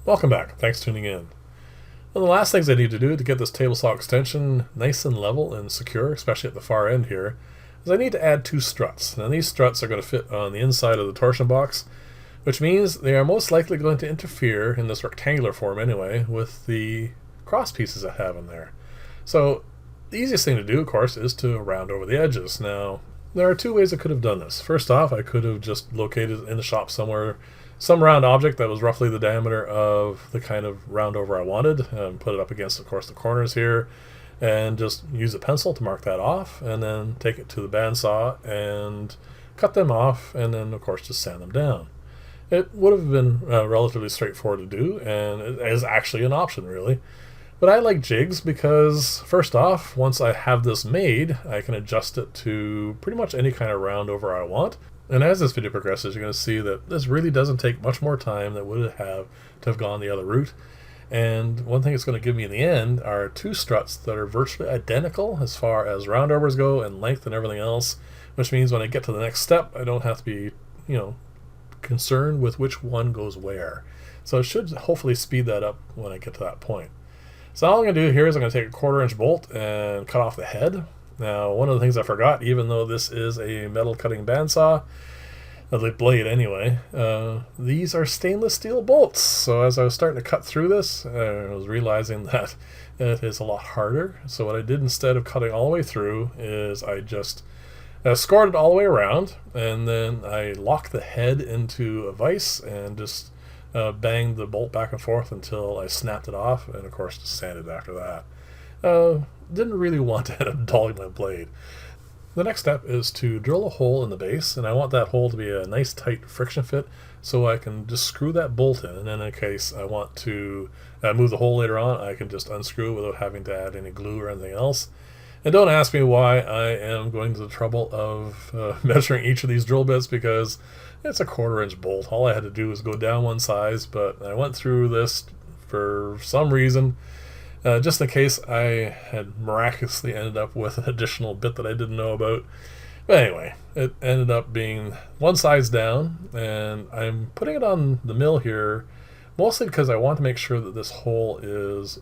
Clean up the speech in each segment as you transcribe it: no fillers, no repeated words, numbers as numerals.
Welcome back. Thanks for tuning in. One of the last things I need to do to get this table saw extension nice and level and secure, especially at the far end here, is I need to add two struts. Now these struts are going to fit on the inside of the torsion box, which means they are most likely going to interfere, in this rectangular form anyway, with the cross pieces I have in there. So the easiest thing to do, of course, is to round over the edges. Now, there are two ways I could have done this. First off, I could have just located in the shop somewhere some round object that was roughly the diameter of the kind of round over I wanted, and put it up against, of course, the corners here, and just use a pencil to mark that off, and then take it to the bandsaw and cut them off, and then, of course, just sand them down. It would have been relatively straightforward to do, and it is actually an option, really. But I like jigs because, first off, once I have this made, I can adjust it to pretty much any kind of round over I want. And as this video progresses, you're going to see that this really doesn't take much more time than would have to have gone the other route. And one thing it's going to give me in the end are two struts that are virtually identical as far as roundovers go and length and everything else, which means when I get to the next step, I don't have to be, concerned with which one goes where. So it should hopefully speed that up when I get to that point. So all I'm going to do here is I'm going to take a 1/4 inch bolt and cut off the head. Now, one of the things I forgot, even though this is a metal cutting bandsaw, the blade anyway, these are stainless steel bolts. So as I was starting to cut through this, I was realizing that it is a lot harder. So what I did, instead of cutting all the way through, is I just scored it all the way around, and then I locked the head into a vise and just banged the bolt back and forth until I snapped it off, and of course just sanded after that. Didn't really want to end up dulling my blade. The next step is to drill a hole in the base, and I want that hole to be a nice tight friction fit so I can just screw that bolt in, and then in case I want to move the hole later on, I can just unscrew it without having to add any glue or anything else. And don't ask me why I am going to the trouble of measuring each of these drill bits, because it's a 1/4 inch bolt. All I had to do was go down one size, but I went through this for some reason, just in case I had miraculously ended up with an additional bit that I didn't know about. But anyway, it ended up being one size down, and I'm putting it on the mill here mostly because I want to make sure that this hole is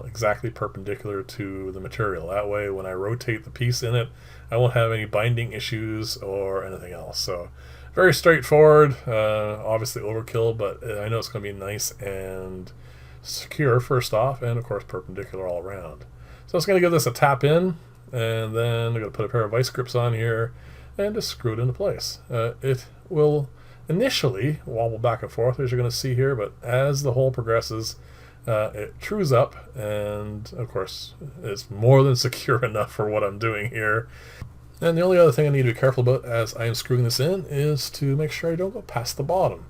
exactly perpendicular to the material. That way when I rotate the piece in it, I won't have any binding issues or anything else. So very straightforward, obviously overkill, but I know it's going to be nice and secure first off, and of course perpendicular all around. So it's going to give this a tap in, and then I'm going to put a pair of vice grips on here and just screw it into place. It will initially wobble back and forth, as you're going to see here, but as the hole progresses, it trues up, and of course it's more than secure enough for what I'm doing here. And the only other thing I need to be careful about as I am screwing this in is to make sure I don't go past the bottom.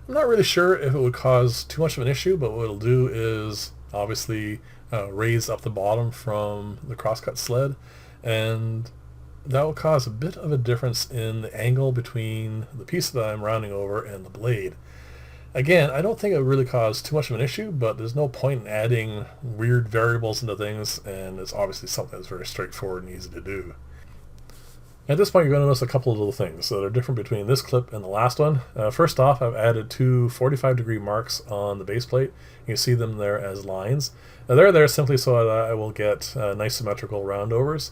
I'm not really sure if it would cause too much of an issue, but what it'll do is obviously raise up the bottom from the crosscut sled, and that will cause a bit of a difference in the angle between the piece that I'm rounding over and the blade. Again, I don't think it really caused too much of an issue, but there's no point in adding weird variables into things, and it's obviously something that's very straightforward and easy to do. At this point, you're going to notice a couple of little things that are different between this clip and the last one. First off, I've added two 45-degree marks on the base plate. You can see them there as lines. Now, they're there simply so that I will get nice symmetrical roundovers.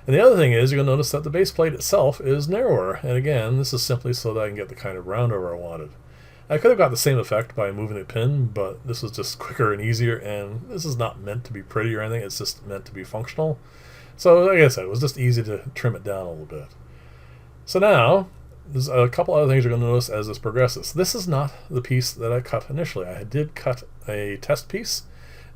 And the other thing is, you're going to notice that the base plate itself is narrower. And again, this is simply so that I can get the kind of roundover I wanted. I could have got the same effect by moving the pin, but this is just quicker and easier, and this is not meant to be pretty or anything, it's just meant to be functional. So like I said, it was just easy to trim it down a little bit. So now, there's a couple other things you're going to notice as this progresses. This is not the piece that I cut initially. I did cut a test piece,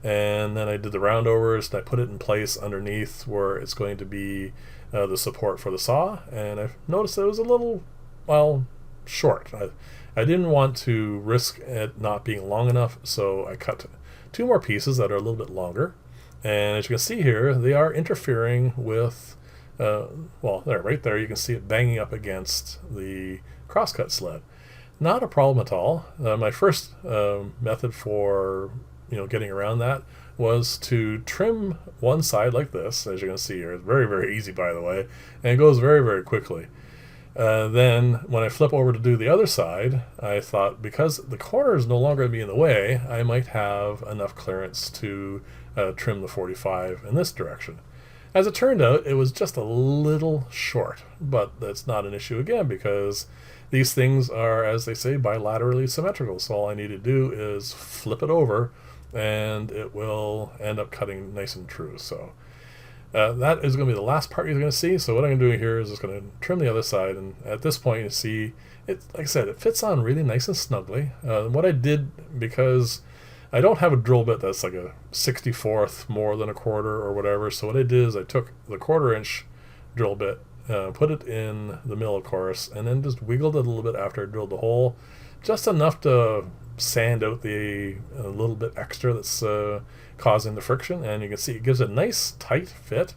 and then I did the roundovers, and I put it in place underneath where it's going to be the support for the saw, and I've noticed it was a little, short. I didn't want to risk it not being long enough, so I cut two more pieces that are a little bit longer. And as you can see here, they are interfering with, right there, you can see it banging up against the crosscut sled. Not a problem at all. My first method for getting around that was to trim one side like this, as you can see here. It's very, very easy, by the way, and it goes very, very quickly. Then when I flip over to do the other side, I thought because the corner is no longer going to be in the way, I might have enough clearance to trim the 45 in this direction. As it turned out, it was just a little short, but that's not an issue again because these things are, as they say, bilaterally symmetrical. So all I need to do is flip it over and it will end up cutting nice and true. So that is going to be the last part you're going to see. So what I'm going to do here is just going to trim the other side, and at this point you see it, like I said, it fits on really nice and snugly. What I did, because I don't have a drill bit that's like a 64th more than a quarter or whatever, so what I did is I took the 1/4 inch drill bit, put it in the mill of course, and then just wiggled it a little bit after I drilled the hole, just enough to sand out the a little bit extra that's causing the friction. And you can see it gives a nice tight fit,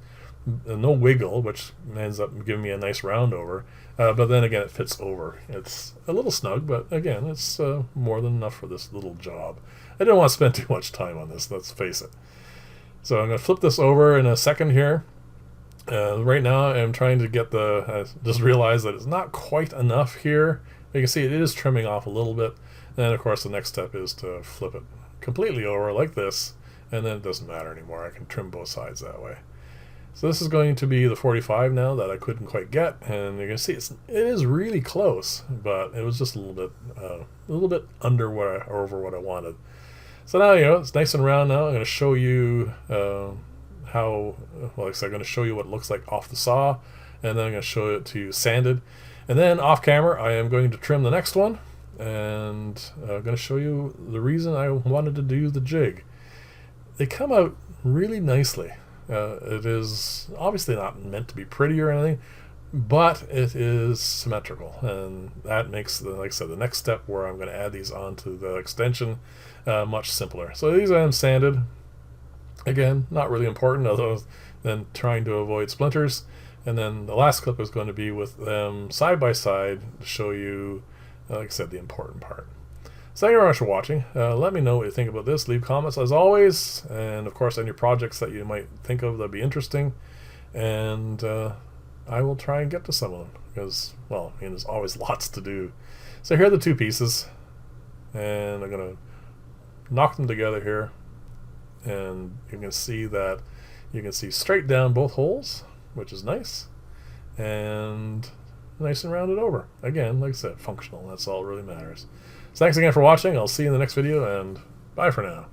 no wiggle, which ends up giving me a nice round over, but then again it fits over. It's a little snug, but again it's more than enough for this little job. I didn't want to spend too much time on this, let's face it. So I'm going to flip this over in a second here. Right now I'm trying to get I just realized that it's not quite enough here. You can see it is trimming off a little bit. And then of course the next step is to flip it completely over like this, and then it doesn't matter anymore. I can trim both sides that way. So this is going to be the 45 now that I couldn't quite get, and you can see it is really close, but it was just a little bit under or over what I wanted. So now it's nice and round. Now I'm going to show you how, well, like I said, I'm going to show you what it looks like off the saw, and then I'm going to show it to you sanded, and then off camera I am going to trim the next one, and I'm going to show you the reason I wanted to do the jig. They come out really nicely. It is obviously not meant to be pretty or anything, but it is symmetrical, and that makes like I said, the next step where I'm going to add these onto the extension much simpler. So these I am sanded. Again, not really important other than trying to avoid splinters. And then the last clip is going to be with them side by side to show you, like I said, the important part. So thank you very much for watching. Let me know what you think about this. Leave comments as always, and of course any projects that you might think of that'd be interesting, and I will try and get to some of them because, well, I mean, there's always lots to do. So here are the two pieces, and I'm going to knock them together here, and you can see that you can see straight down both holes, which is nice, and nice and rounded over. Again, like I said, functional. That's all that really matters. So thanks again for watching. I'll see you in the next video, and bye for now.